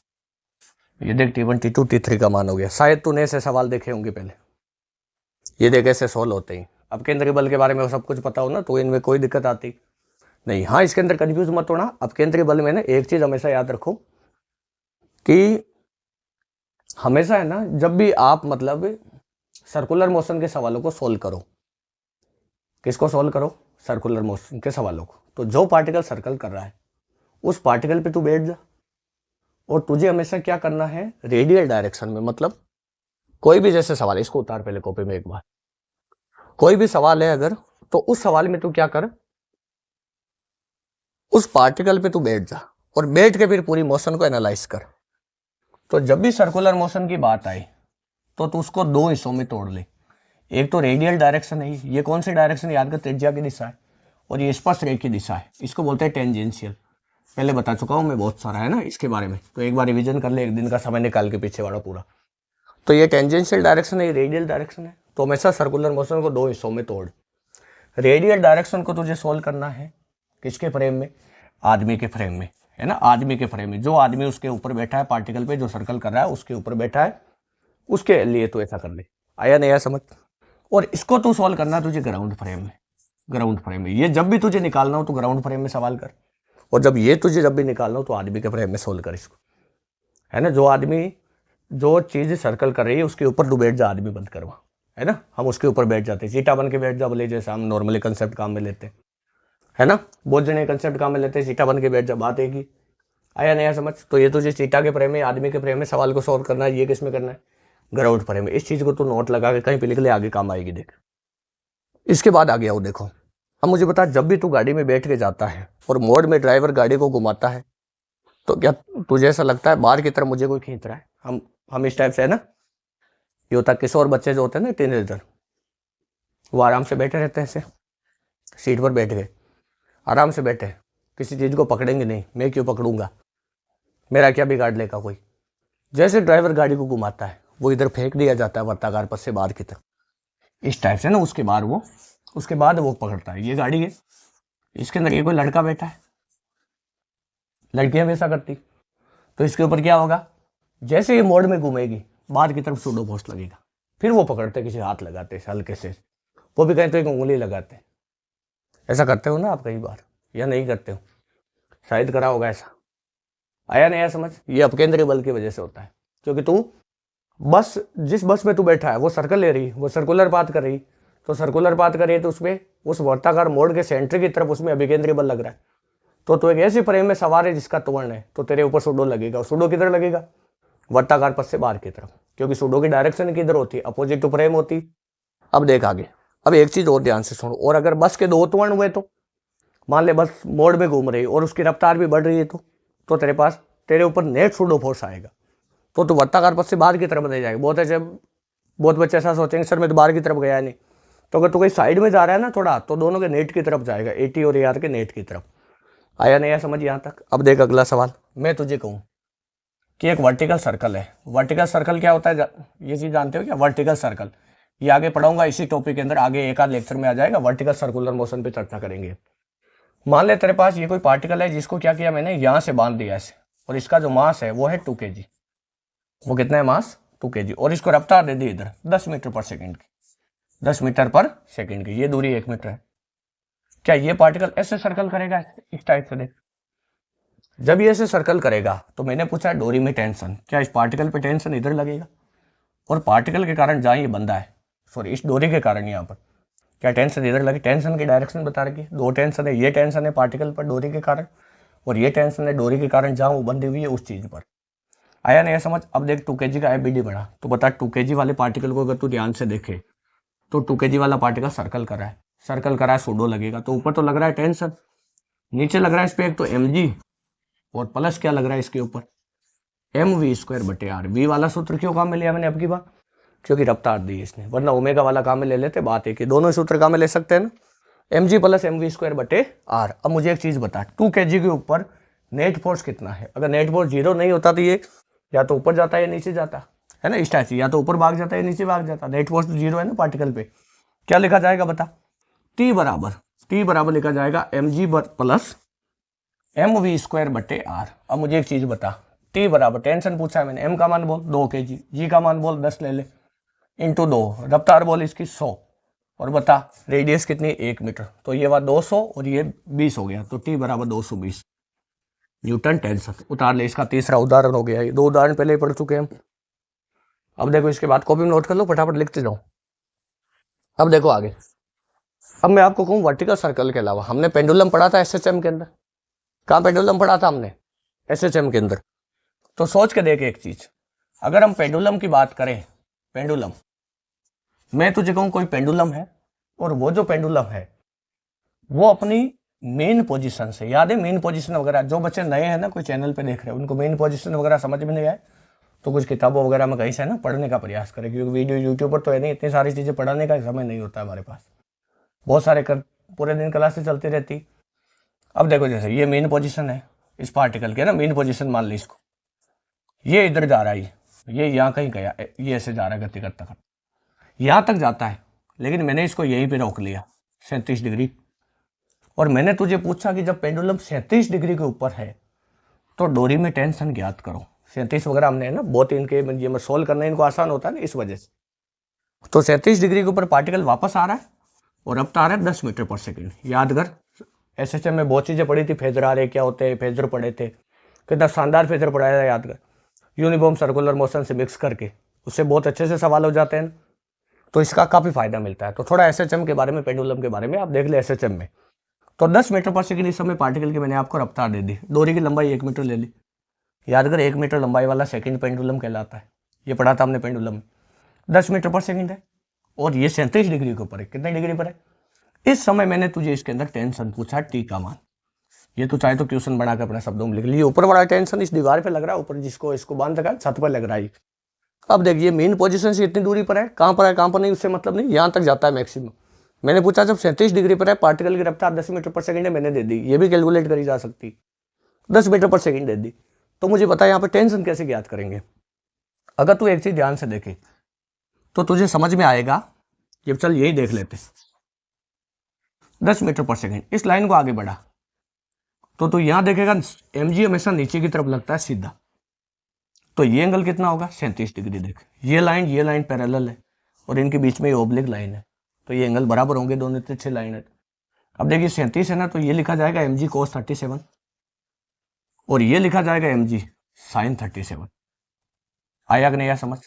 ये देख T1 T2 T3 का मान हो गया। शायद तूने ऐसे सवाल देखे होंगे पहले, ये देख ऐसे सोल्व होते हैं। अब केंद्रीय बल के बारे में सब कुछ पता हो ना तो इनमें कोई दिक्कत आती नहीं। हाँ इसके अंदर कंफ्यूज मत होना। अब केंद्रीय बल में ना एक चीज हमेशा याद रखो कि हमेशा है ना, जब भी आप मतलब सर्कुलर मोशन के सवालों को सोल्व करो, किसको सोल्व करो, सर्कुलर मोशन के सवालों को, तो जो पार्टिकल सर्कल कर रहा है उस पार्टिकल पे तू बैठ जा और तुझे हमेशा क्या करना है, रेडियल डायरेक्शन में। मतलब कोई भी जैसे सवाल, इसको उतार पहले कॉपी में एक बार, कोई भी सवाल है अगर, तो उस सवाल में तू क्या कर, उस पार्टिकल पे तू बैठ जा और बैठ के फिर पूरी मोशन को एनालाइज कर। तो जब भी सर्कुलर मोशन की बात आए तो तू उसको 2 हिस्सों में तोड़ ले। एक तो रेडियल डायरेक्शन है, ये कौन सी डायरेक्शन याद कर, त्रिज्या की दिशा है, और ये स्पर्श रेखा की दिशा है, इसको बोलते हैं टेंजेंशियल। पहले बता चुका हूं मैं बहुत सारा है ना इसके बारे में, तो एक बार रिवीजन कर ले, एक दिन का समय निकाल के पीछे वाला पूरा। तो ये टेंजेंशियल डायरेक्शन है, ये रेडियल डायरेक्शन है। तो हमेशा सर्कुलर मोशन को 2 हिस्सों में तोड़। रेडियल डायरेक्शन को तुझे सोल्व करना है किसके फ्रेम में, आदमी के फ्रेम में, है ना, आदमी के फ्रेम में। जो आदमी उसके ऊपर बैठा है, पार्टिकल पे जो सर्कल कर रहा है उसके ऊपर बैठा है, उसके लिए तो ऐसा कर ले। आया नहीं आया समझ। और इसको तू सोल्व करना तुझे ग्राउंड फ्रेम में, ग्राउंड फ्रेम में। ये जब भी तुझे निकालना हो तो ग्राउंड फ्रेम में सवाल कर, और जब भी निकालना हो तो आदमी के फ्रेम में सोल्व कर इसको, है ना। जो आदमी, जो चीज सर्कल कर रही है उसके ऊपर तू बैठ जा, आदमी बंद करवा, है ना, हम उसके ऊपर बैठ जाते हैं, चीटा बन के बैठ जा बोले, जैसे हम नॉर्मली कंसेप्ट काम में लेते हैं, है ना, बहुत जने कंसेप्ट काम में लेते हैं, चीटा बन के बैठ जा, बात एक ही। आया नया समझ। तो ये तुझे चीटा के फ्रेम में, आदमी के फ्रेम में सवाल को सॉल्व करना है। ये किस में करना है, ग्राउंड फ्रेम में। इस चीज को तू नोट लगा के कहीं पे लिख ले, आगे काम आएगी। देख इसके बाद आ गया वो, देखो अब मुझे बता, जब भी तू गाड़ी में बैठ के जाता है और मोड में ड्राइवर गाड़ी को घुमाता है तो क्या तुझे ऐसा लगता है बाहर की तरफ मुझे कोई खींच रहा है। हम इस टाइप से, है ना, ये होता है किशोर बच्चे जो होते हैं ना, टीनेजर, वो आराम से बैठे रहते हैं, ऐसे सीट पर बैठ गए, आराम से बैठे, किसी चीज को पकड़ेंगे नहीं, मैं क्यों पकड़ूंगा, मेरा क्या बिगाड़ लेगा कोई। जैसे ड्राइवर गाड़ी को घुमाता है वो इधर फेंक दिया जाता है वर्ताकार पथ से बाहर की तरफ, इस टाइप से ना। उसके बाद वो पकड़ता है। ये गाड़ी है, इसके अंदर ये कोई लड़का बैठा है, लड़कियां भी ऐसा करती, तो इसके ऊपर क्या होगा, जैसे ये मोड़ में घूमेगी बाहर की तरफ सूडो फोर्स लगेगा, फिर वो पकड़ते, किसी हाथ लगाते हल्के से, वो भी कहीं तो एक उंगली लगाते। ऐसा करते हो ना आप कई बार, या नहीं करते हो? शायद करा होगा ऐसा। आया नहीं आया समझ? ये अपकेंद्रीय बल की वजह से होता है, क्योंकि तू बस, जिस बस में तू बैठा है वो सर्कल ले रही, वो सर्कुलर पाथ कर रही, तो सर्कुलर पाथ कर रही है तो उसमें उस वर्ताकार मोड़ के सेंटर की तरफ उसमें अभिकेंद्रीय बल लग रहा है। तो एक ऐसी फ्रेम में सवार है जिसका त्वरण है, तो तेरे ऊपर सूडो लगेगा। और सूडो किधर लगेगा? वर्ताकार पथ से बाहर की तरफ, क्योंकि सूडो की डायरेक्शन किधर होती है? अपोजिट टू फ्रेम होती। अब देख आगे, अब एक चीज और ध्यान से सुनो, और अगर बस के दो त्वरण हुए तो मान ले बस मोड़ में घूम रही और उसकी रफ्तार भी बढ़ रही है, तो तेरे ऊपर नेट सूडो फोर्स आएगा, तो तू वर्ताकार पथ से बाहर की तरफ नहीं जाएगा। बहुत बच्चे ऐसा सोचेंगे सर मैं तो बाहर की तरफ गया नहीं, तो अगर तू कहीं साइड में जा रहा है ना थोड़ा, तो दोनों के नेट की तरफ जाएगा, एटी और AR के नेट की तरफ। आया नहीं आया समझ यहाँ तक? अब देख अगला सवाल। मैं तुझे कहूँ कि एक वर्टिकल सर्कल है। वर्टिकल सर्कल क्या होता है, ये चीज जानते हो क्या? वर्टिकल सर्कल, ये आगे पढ़ाऊंगा इसी टॉपिक के अंदर, आगे एक आध लेक्चर में आ जाएगा, वर्टिकल सर्कुलर मोशन पे चर्चा करेंगे। मान ले तेरे पास ये कोई पार्टिकल है जिसको क्या किया मैंने, यहां से बांध दिया ऐसे, और इसका जो मास है वो है 2 kg। वो कितना है मास? 2 kg। और इसको रफ्तार दे दी इधर 10 मीटर पर सेकेंड की, 10 मीटर पर सेकेंड की, ये दूरी 1 मीटर है। क्या ये पार्टिकल ऐसे सर्कल करेगा? इस टाइप से देख, जब ये ऐसे सर्कल करेगा तो मैंने पूछा डोरी में टेंशन, क्या इस पार्टिकल पे टेंशन इधर लगेगा? और पार्टिकल के कारण जहां ये बंधा है, सॉरी इस डोरी के कारण यहाँ पर क्या टेंशन इधर लगे? टेंशन की डायरेक्शन बता रखी है, 2 टेंशन है। ये टेंशन है पार्टिकल पर डोरी के कारण, और ये टेंशन है डोरी के कारण जहां वो बंधी हुई है उस चीज पर। आया नहीं समझ? अब देख 2 kg का FBD बना, तो बता 2 kg वाले पार्टिकल को अगर तू ध्यान से देखे तो 2 kg वाला पार्टिकल सर्कल कर रहा है, सूडो लगेगा, तो ऊपर तो लग रहा है टेंशन, नीचे लग रहा है इस पे एक तो mg, और प्लस क्या लग रहा है इसके ऊपर, mv²/r। वी वाला सूत्र क्यों काम में लिया मैंने अब की बार? क्योंकि रफ्तार दी इसने, वरना ओमेगा वाला काम में ले लेते, बात है कि दोनों सूत्र काम में ले सकते हैं ना, mg + mv²/r। अब मुझे एक चीज बता, 2 kg के ऊपर नेट फोर्स कितना है? अगर नेट फोर्स 0 नहीं होता तो ये या तो ऊपर जाता है या नीचे जाता है ना, इस टाइप से, या तो ऊपर भाग जाता है या नीचे भाग जाता। नेट फोर्स 0 है ना पार्टिकल पे, क्या लिखा जाएगा बता? T बराबर लिखा जाएगा mg + mv²/r। अब मुझे एक चीज बता, T बराबर, टेंशन पूछा है मैंने, m का मान बोल 2 kg, g का मान बोल 10 ले ले, इंटू 2, रफ्तार बोल इसकी 100, और बता रेडियस कितनी? 1 मीटर। तो ये बात 200 और ये 20 हो गया, तो T बराबर 220 न्यूटन टेंशन। उतार ले, इसका तीसरा उदाहरण हो गया। ये 2 उदाहरण पहले ही पढ़ चुके हैं हम। अब देखो इसके बाद कॉपी में नोट कर लो, फटाफट लिखते जाओ। अब देखो आगे, अब मैं आपको कहूँ वर्टिकल सर्कल के अलावा हमने पेंडुलम पढ़ा था SHM के अंदर। कहाँ पेंडुलम पढ़ा था हमने? SHM के अंदर। तो सोच के देख एक चीज, अगर हम पेंडुलम की बात करें, पेंडुलम, मैं तुझे कहूँ कोई पेंडुलम है, और वो जो पेंडुलम है वो अपनी मेन पोजीशन से, याद है मेन पोजीशन वगैरह, जो बच्चे नए हैं ना कोई चैनल पे देख रहे हैं उनको मेन पोजीशन वगैरह समझ में नहीं आए तो कुछ किताबों वगैरह में कहीं से ना पढ़ने का प्रयास करें, क्योंकि वीडियो यूट्यूब पर तो है नहीं, इतनी सारी चीज़ें पढ़ाने का समय नहीं होता हमारे पास, बहुत सारे पूरे दिन क्लासेस चलती रहती। अब देखो जैसे ये मेन पोजीशन है इस पार्टिकल के ना, मेन पोजीशन मान ली इसको, ये इधर जा रहा है, ये यहाँ कहीं गया, ये ऐसे जा रहा है गति करता करता, यहाँ तक जाता है, लेकिन मैंने इसको यहीं पे रोक लिया 37 डिग्री। और मैंने तुझे पूछा कि जब पेंडुलम 37 डिग्री के ऊपर है तो डोरी में टेंशन ज्ञात करो। 37 वगैरह हमने है ना बहुत, इनके ये सोल्व करना इनको आसान होता है ना इस वजह से। तो 37 डिग्री के ऊपर पार्टिकल वापस आ रहा है और अब आ रहा है 10 मीटर पर सेकेंड। याद कर SHM में बहुत चीज़ें पढ़ी थी, फेजर आ रहे क्या होते हैं, फेजर पढ़े थे, कितना शानदार फेजर पढ़ाया था, याद कर, यूनिफॉर्म सर्कुलर मोशन से मिक्स करके, उससे बहुत अच्छे से सवाल हो जाते हैं, तो इसका काफ़ी फायदा मिलता है। तो थोड़ा SHM के बारे में, पेंडुलम के बारे में आप देख ले SHM में। तो 10 मीटर पर सेकेंड इस समय पार्टिकल की मैंने आपको रफ्तार दे दी, डोरी की लंबाई 1 मीटर ले ली, याद कर 1 मीटर लंबाई वाला सेकंड पेंडुलम कहलाता है, ये पढ़ा था हमने पेंडुलम में। 10 मीटर पर सेकंड है और ये 37 डिग्री के ऊपर है, कितने डिग्री पर है? इस समय मैंने तुझे इसके अंदर टेंशन पूछा, टी का मान, ये तो चाहे तो क्वेश्चन बनाकर अपने शब्दों में लिख लीजिए। ऊपर वाला टेंशन इस दीवार पे लग रहा है, ऊपर जिसको इसको बांध रखा है छत पर लग रहा है। अब देखिए मेन पोजीशन से इतनी दूरी पर है, कहाँ पर नहीं उससे मतलब नहीं, यहाँ तक जाता है मैक्सिमम। मैंने पूछा जब 37 डिग्री पर है पार्टिकल की रफ्तार 10 मीटर पर सेकंड है, मैंने दे दी, ये भी कैलकुलेट करी जा सकती, 10 मीटर पर सेकंड दे दी। तो मुझे बता यहाँ पे टेंशन कैसे ज्ञात करेंगे। अगर तू एक चीज ध्यान से देखे तो तुझे समझ में आएगा। जब चल यही देख लेते, 10 मीटर पर सेकेंड, इस लाइन को आगे बढ़ा तो तू यहां देखेगा mg हमेशा नीचे की तरफ लगता है सीधा, तो ये एंगल कितना होगा 37 डिग्री। देख ये लाइन पैरेलल है और इनके बीच में ये ओब्लिक लाइन है, तो ये एंगल बराबर होंगे, दोनों तिरछे लाइन है। अब देखिए 37 है ना, तो ये लिखा जाएगा mg cos 37 और ये लिखा जाएगा mg sin 37। आया कि नहीं आया समझ।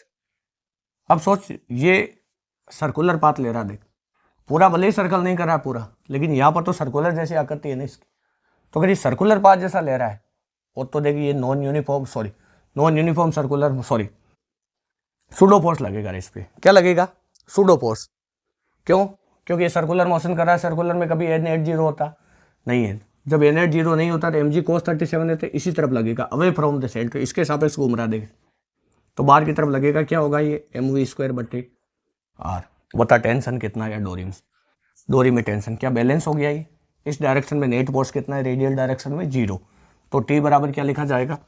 अब सोच ये सर्कुलर पाथ ले रहा, देख पूरा भले ही सर्कल नहीं कर रहा पूरा, लेकिन यहाँ पर तो सर्कुलर जैसी आकृति है ना इसकी, तो अगर ये सर्कुलर पाथ जैसा ले रहा है और तो देखिए ये non uniform circular pseudo force लगेगा इस पे। क्या लगेगा? Pseudo force. क्यों? क्योंकि ये सर्कुलर मोशन कर रहा है, सर्कुलर में कभी n एट 0 होता नहीं है। जब n एट 0 नहीं होता तो mg cos 37 है, तो इसी तरफ लगेगा, अवे फ्रॉम द सेंटर, इसके सापेक्ष घूम रहा देख, तो बाहर की तरफ लगेगा। क्या होगा ये mv²/r। बता टेंशन कितना है डोरी में टेंशन क्या बैलेंस हो गया ये। इस डायरेक्शन में नेट फोर्स कितना है, रेडियल डायरेक्शन में 0, तो t बराबर क्या लिखा जाएगा,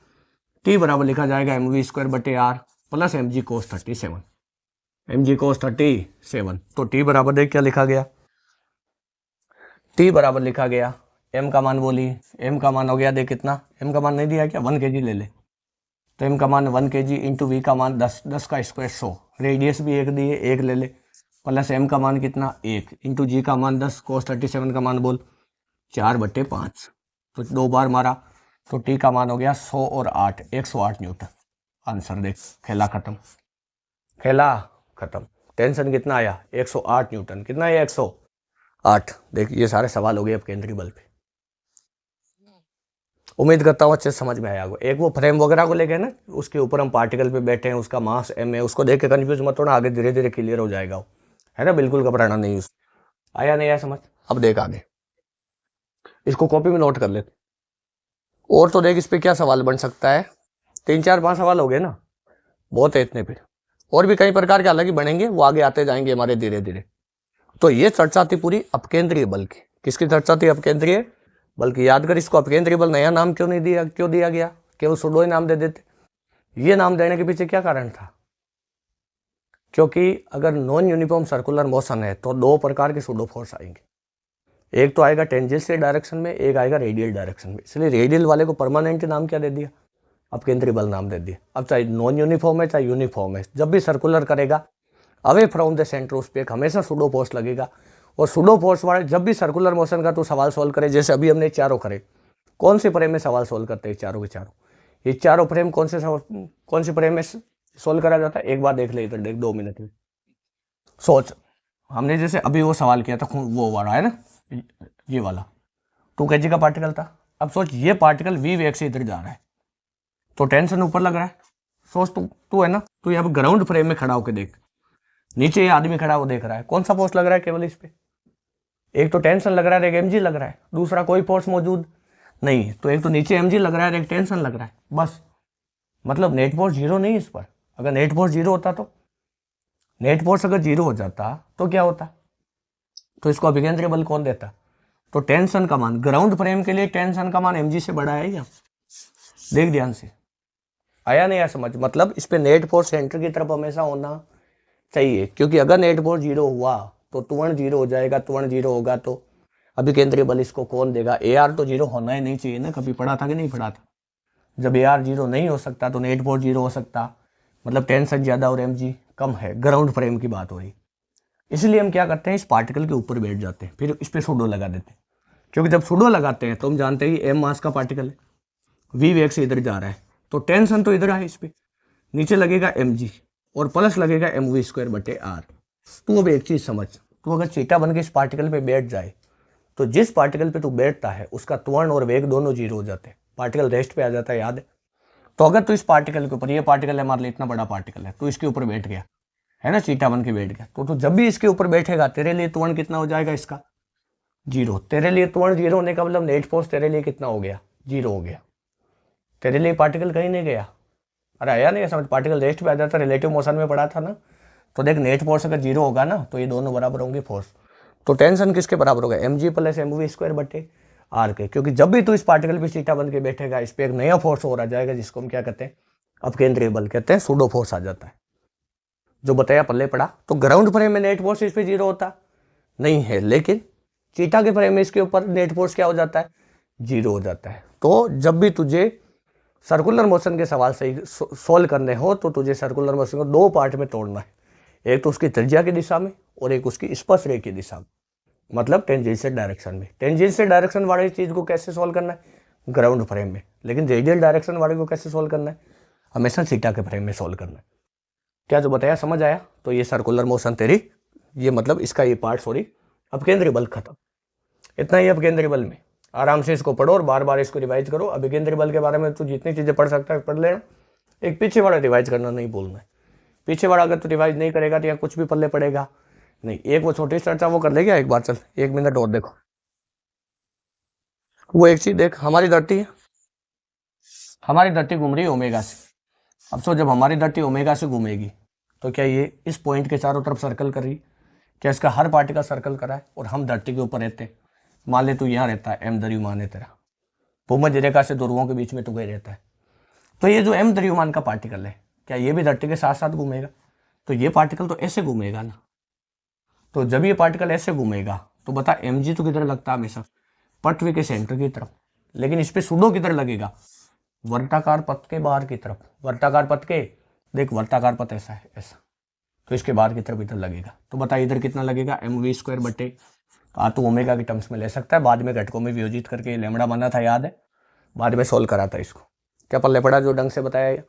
t बराबर लिखा जाएगा mv²/r plus mg cos 37, mg cos 37। तो t बराबर देख क्या लिखा गया, t बराबर लिखा गया m का मान बोली, m का मान हो गया देख कितना, m का मान नहीं दिया क्या, 1 kg ले ले, तो m का मान 1 kg इंटू v का मान 10 का स्क्वायर 100, रेडियस भी 1 दिए 1 ले ले, प्लस m का मान कितना 1 इंटू g का मान 10, cos 37 का मान बोल 4/5, तो 2 बार मारा तो t का मान हो गया 100 और 8 108 न्यूटन। आंसर देख, खेला खत्म। टेंशन कितना आया 108 न्यूटन। कितना है 108। देख ये सारे सवाल हो गए अब केंद्रीय बल पे। उम्मीद करता हूँ अच्छे समझ में आया होगा। एक वो फ्रेम वगैरह को लेके ना, उसके ऊपर हम पार्टिकल पे बैठे हैं, उसका मास m है, उसको देख के कंफ्यूज मत होना, आगे धीरे धीरे क्लियर हो जाएगा, है ना, बिल्कुल घबराना नहीं। आया नहीं आया समझ। अब देख आगे, इसको कॉपी में नोट कर ले। और तो देख इस पे क्या सवाल बन सकता है, 3 4 5 सवाल हो गए ना, बहुत है इतने पे। और भी कई प्रकार के अलग ही बनेंगे, वो आगे आते जाएंगे हमारे धीरे धीरे। तो ये चर्चा थी पूरी अपकेंद्रीय बल की। किसकी चर्चा थी? अपकेंद्रीय बल की। याद कर इसको, अपकेंद्रीय बल नया नाम क्यों दिया गया, केवल सूडो ही नाम दे देते। ये नाम देने के पीछे क्या कारण था? क्योंकि अगर नॉन यूनिफॉर्म सर्कुलर मोशन है तो 2 प्रकार के सूडो फोर्स आएंगे, एक तो आएगा टेंजेंशियल डायरेक्शन में, एक आएगा रेडियल डायरेक्शन में। इसलिए रेडियल वाले को परमानेंट नाम क्या दे दिया, अपकेंद्रीय बल नाम दे दिया। अब चाहे नॉन यूनिफॉर्म है चाहे यूनिफॉर्म है, जब भी सर्कुलर करेगा अवे फ्रॉम द सेंटर उस पर हमेशा सूडो फोर्स लगेगा। और सूडो फोर्स वाले जब भी सर्कुलर मोशन का तो सवाल सोल्व करे, जैसे अभी हमने चारों करे, कौन से फ्रेम में सवाल सोल्व करते हैं चारों के चारों, ये चारों फ्रेम कौन सी फ्रेम में सोल्व करा जाता है, एक बार देख ले इधर, देख 2 मिनट में सोच। हमने जैसे अभी वो सवाल किया था, वो वाला है ना, ये वाला 2 kg का पार्टिकल था। अब सोच ये पार्टिकल v वेग से इधर जा रहा है, तो टेंशन ऊपर लग रहा है। सोच तू है ना, तू यहाँ पे ग्राउंड फ्रेम में खड़ा होकर देख, नीचे ये आदमी खड़ा वो देख रहा है, कौन सा फोर्स लग रहा है केवल इस पे, एक तो टेंशन लग रहा है, एक mg लग रहा है, दूसरा कोई फोर्स मौजूद नहीं। तो एक तो नीचे mg लग रहा है, एक टेंशन लग रहा है, बस। मतलब नेट फोर्स 0 नहीं इस पर। अगर नेट फोर्स 0 होता तो, नेट फोर्स अगर 0 हो जाता तो क्या होता, तो इसको अभिकेंद्रीय बल कौन देता। तो टेंशन का मान ग्राउंड फ्रेम के लिए टेंशन का मान mg से बड़ा है या, देख ध्यान से। आया नहीं आया समझ। मतलब इस पे नेट फोर्स सेंटर की तरफ हमेशा होना चाहिए, क्योंकि अगर नेट फोर्स 0 हुआ तो त्वरण 0 हो जाएगा, त्वरण 0 होगा तो अभिकेंद्रीय बल इसको कौन देगा। AR तो 0 होना ही नहीं चाहिए ना, कभी पढ़ा था कि नहीं पढ़ा था। जब AR 0 नहीं हो सकता तो नेट फोर्स 0 हो सकता, मतलब टेंशन ज्यादा और mg कम है, ग्राउंड फ्रेम की बात हो रही। इसलिए हम क्या करते हैं, इस पार्टिकल के ऊपर बैठ जाते हैं, फिर इस पे सूडो लगा देते हैं। क्योंकि जब सूडो लगाते हैं तो हम जानते हैं m मास का पार्टिकल है, v वेग से इधर जा रहा है, तो टेंशन तो इधर है, इस पे नीचे लगेगा mg और प्लस लगेगा mv²/r। तू अब एक चीज समझ, तू अगर चीटा बन के इस पार्टिकल पे बैठ जाए तो जिस पार्टिकल पे तू बैठता है उसका त्वरण और वेग दोनों 0 हो जाते हैं, पार्टिकल रेस्ट पे आ जाता है, याद है। तो अगर तू इस पार्टिकल के ऊपर, ये पार्टिकल है हमारे लिए इतना बड़ा पार्टिकल है, तू इसके ऊपर बैठ गया है ना, चीटा बन के बैठ गया, तो जब भी इसके ऊपर बैठेगा तेरे लिए त्वरण कितना हो जाएगा, इसका 0। तेरे लिए त्वरण 0 होने का मतलब नेट फोर्स तेरे लिए कितना हो गया, 0 हो गया। तेरे लिए पार्टिकल कहीं नहीं गया। अरे आया नहीं समझ, पार्टिकल रेस्ट पे आ जाता, रिलेटिव मोशन में पड़ा था ना। तो देख नेट फोर्स अगर 0 होगा ना तो ये दोनों बराबर होंगे फोर्स। तो टेंशन किसके बराबर होगा, mg + mv² आर के, क्योंकि जब भी तू इस पार्टिकल पे चीटा बन के बैठेगा इस पे एक नया फोर्स और आ जाएगा जिसको हम क्या कहते हैं, अपकेंद्रीय बल कहते हैं, सूडो फोर्स आ जाता है। जो बताया पल्ले पड़ा। तो ग्राउंड फ्रेम में नेट फोर्स इस पे 0 होता नहीं है, लेकिन चीटा के फ्रेम में इसके ऊपर नेट फोर्स क्या हो जाता है, 0 हो जाता है। तो जब भी तुझे सर्कुलर मोशन के सवाल सही सोल्व करने हो तो तुझे सर्कुलर मोशन को 2 पार्ट में तोड़ना है, एक तो उसकी त्रिज्या की दिशा में और एक उसकी स्पर्श रेखा की दिशा में, मतलब टेंजेंशियल डायरेक्शन में। टेंजेंशियल डायरेक्शन वाली चीज को कैसे सोल्व करना है, ग्राउंड फ्रेम में, लेकिन रेडियल डायरेक्शन वाले को कैसे सोल्व करना है, हमेशा थीटा के फ्रेम में सोल्व करना है। क्या जो बताया समझ आया? तो ये सर्कुलर मोशन तेरी, ये मतलब इसका ये पार्ट सॉरी अपकेंद्रीय बल खत्म। इतना ही अपकेंद्रीय बल में, आराम से इसको पढ़ो और बार बार इसको रिवाइज करो। अपकेंद्रीय बल के बारे में तू जितनी चीजें पढ़ सकता है पढ़ लेना, एक पीछे वाला रिवाइज करना नहीं भूलना है। पीछे वाला अगर तू रिवाइज नहीं करेगा तो यहाँ कुछ भी पल्ले पड़ेगा नहीं। एक वो छोटी चर्चा वो कर लेगा एक बार, चल 1 मिनट और देखो। वो एक चीज देख, हमारी धरती है, हमारी धरती घूम रही है ओमेगा से। अब सो जब हमारी धरती ओमेगा से घूमेगी तो क्या ये इस पॉइंट के चारों तरफ सर्कल कर रही, क्या इसका हर पार्टी का सर्कल करा है? और हम धरती के ऊपर रहते हैं, मान ले तू यहाँ रहता है, एम द्रव्यमान है तेरा, भूमध्य रेखा से ध्रुवों के बीच में तू गए रहता है, तो ये जो एम द्रव्यमान का पार्टिकल है क्या ये भी धरती के साथ साथ घूमेगा? तो ये पार्टिकल तो ऐसे घूमेगा ना। तो जब ये पार्टिकल ऐसे घूमेगा तो बता एम जी तो किधर लगता है हमेशा, पृथ्वी के सेंटर की तरफ, लेकिन इस पे सूडो किधर लगेगा, वर्ताकार पथ के बाहर की तरफ। वर्ताकार पथ के देख, वर्ताकार पथ ऐसा है ऐसा, तो इसके बाहर की तरफ इधर लगेगा। तो बता इधर कितना लगेगा, mv² बटे तो ओमेगा के टर्म्स में ले सकता है, बाद में घटकों में वियोजित करके लैम्बडा बना था, याद है, बाद में सोल्व करा था इसको। क्या पल्ले पड़ा जो ढंग से बताया,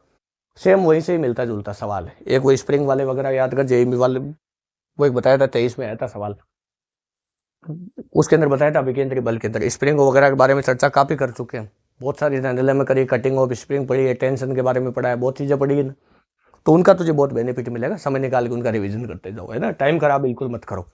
सेम वही से ही मिलता जुलता सवाल है। एक वो स्प्रिंग वाले वगैरह याद कर, जेईई वाले वो एक बताया था 23 में आया था सवाल, उसके अंदर बताया था अपकेंद्रीय बल के अंदर स्प्रिंग वगैरह के बारे में चर्चा काफी कर चुके हैं, बहुत सारी एनालिसिस में करी, कटिंग ऑफ स्प्रिंग पढ़ी है, टेंशन के बारे में पढ़ा है, बहुत चीजें पढ़ी है ना। तो उनका तुझे बहुत बेनिफिट मिलेगा, समय निकाल के उनका रिवीजन करते जाओ, है ना। टाइम खराब बिल्कुल मत करो।